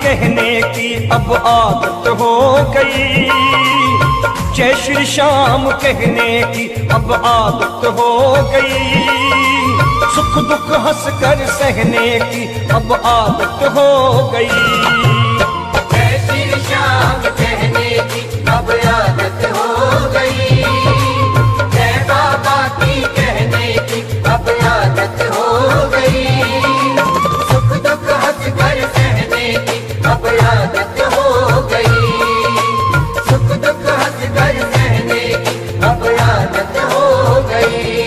कहने की अब आदत हो गई, जय श्री श्याम कहने की अब आदत हो गई, सुख दुख हंस कर सहने की अब आदत हो गई। जय श्री श्याम कहने की अब आदत हो गई, जय बाबा की कहने की अब आदत हो गई, सुख दुख हंस कर सहने की अब आदत हो गई, सुख दुख हंस कर सहने की अब आदत हो गई।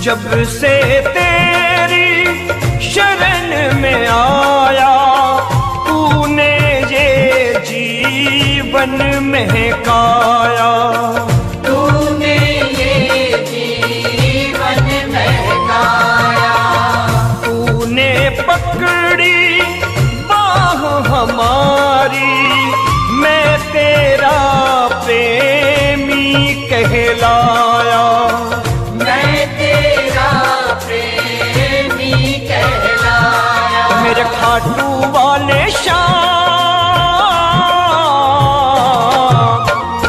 जब से तेरी शरण में आया, तूने ये जीवन महकाया, तूने ये जीवन महकाया, तूने पकड़ी बाह हमारी, मैं तेरा प्रेमी कहलाया, मेरे खाटू वाले श्याम,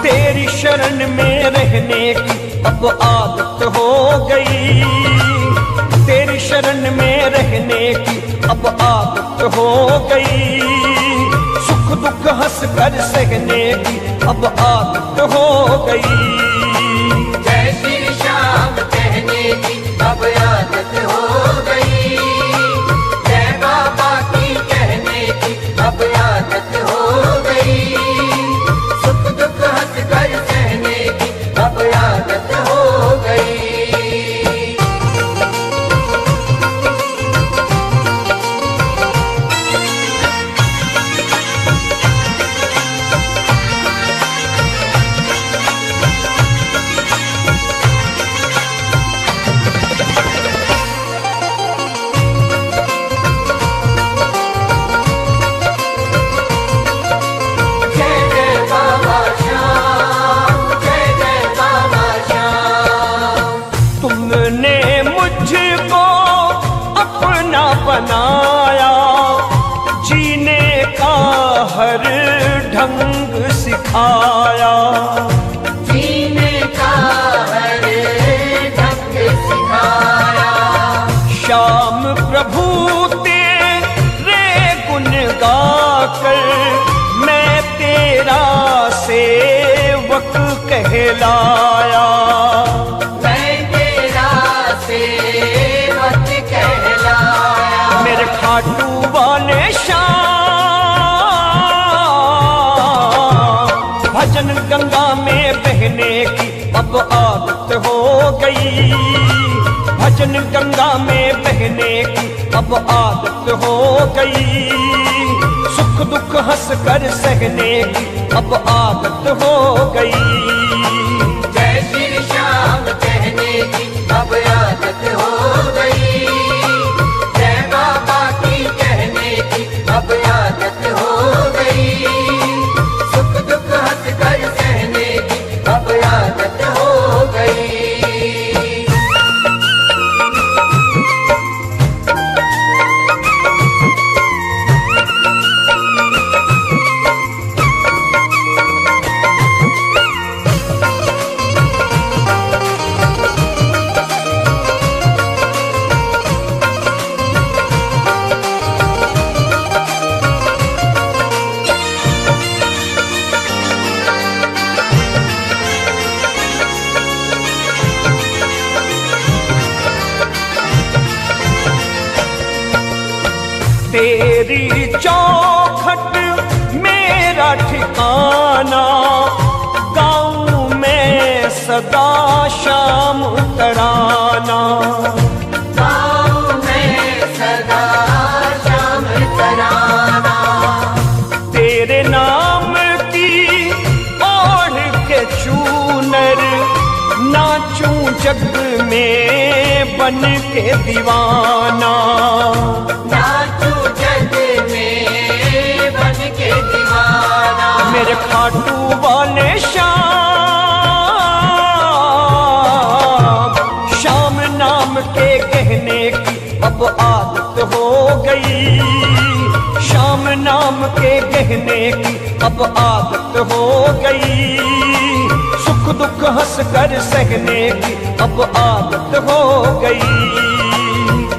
तेरी शरण में रहने की अब आदत हो गई, तेरी शरण में रहने की अब आदत हो गई, सुख दुख हंस कर सहने की अब आदत हो गई। जय श्री श्याम कहने की अब आदत हो गई, जय बाबा की कहने की अब आदत हो गई, सुख दुख हंस कर सहने की अब आदत हो गई। बनाया, जीने का हर ढंग सिखाया, जीने का हर ढंग सिखाया, श्याम प्रभु तेरे गुण गाकर मैं तेरा सेवक कहलाया, मेरे खाटू वाले श्याम, भजन गंगा में बहने की अब आदत हो गई, भजन गंगा में बहने की अब आदत हो गई, सुख दुख हंस कर सहने की अब आदत हो गई। जय श्री श्याम कहने की अब आदत हो गई, जय बाबा की कहने की अब आदत हो गई, सुख दुख हंस कर सहने की अब आदत हो गई। तेरी चौखट मेरा ठिकाना, गाऊं मैं सदा शाम तराना। जग में बन के दीवाना, नाचू जग में बन के दीवाना। मेरे खाटू वाले श्याम नाम के कहने की अब आदत हो गई, श्याम नाम के कहने की अब आदत हो गई, सुख दुख हंस कर सहने की अब आदत हो गई।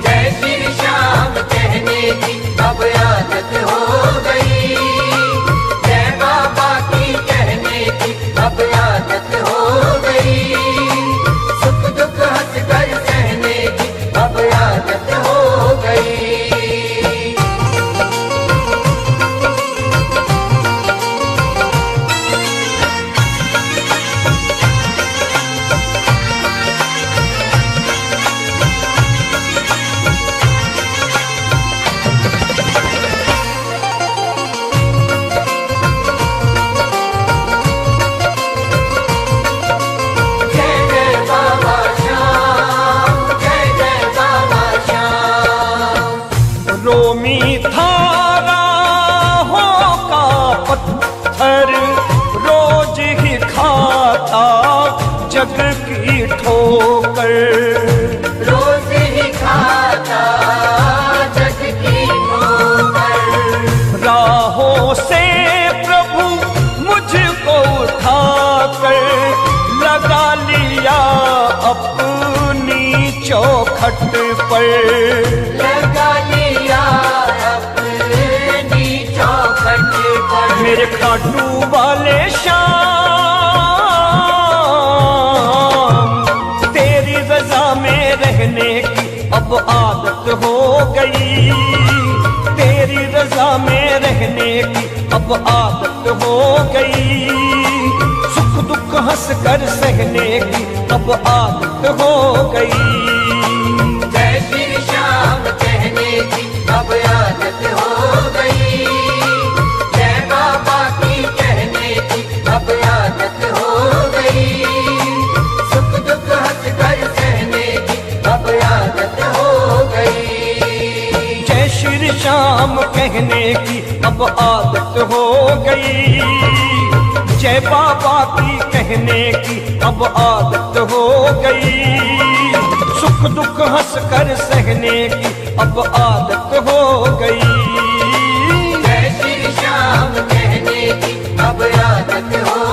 जय श्री श्याम कहने की अब आदत हो गई, जय बाबा की कहने की अब आदत हो गई, सुख दुख हंस कर सहने की अब आदत हो गई। रोमी थारा हो का पत्थर रोज ही खाता जग की ठोकर, रोज ही खाता जग की ठोकर। राहों से प्रभु मुझको उठाकर लगा लिया अपनी चौखट पर, लगा लिया अपनी चौखट पर। मेरे खाटू वाले श्याम तेरी रजा में रहने की अब आदत हो गई, तेरी रजा में रहने की अब आदत हो गई, सुख दुख हंस कर सहने की अब आदत हो गई। जय श्री श्याम कहने की अब आदत हो गई, जय बाबा की कहने की अब आदत हो गई, सुख दुख हंस कर सहने की अब आदत हो गई। जय श्री श्याम कहने की अब आदत हो गई, जय बाबा की कहने की अब आदत हो गई, सुख दुख हंस कर सहने की अब आदत हो गई। जय श्री श्याम कहने की अब आदत हो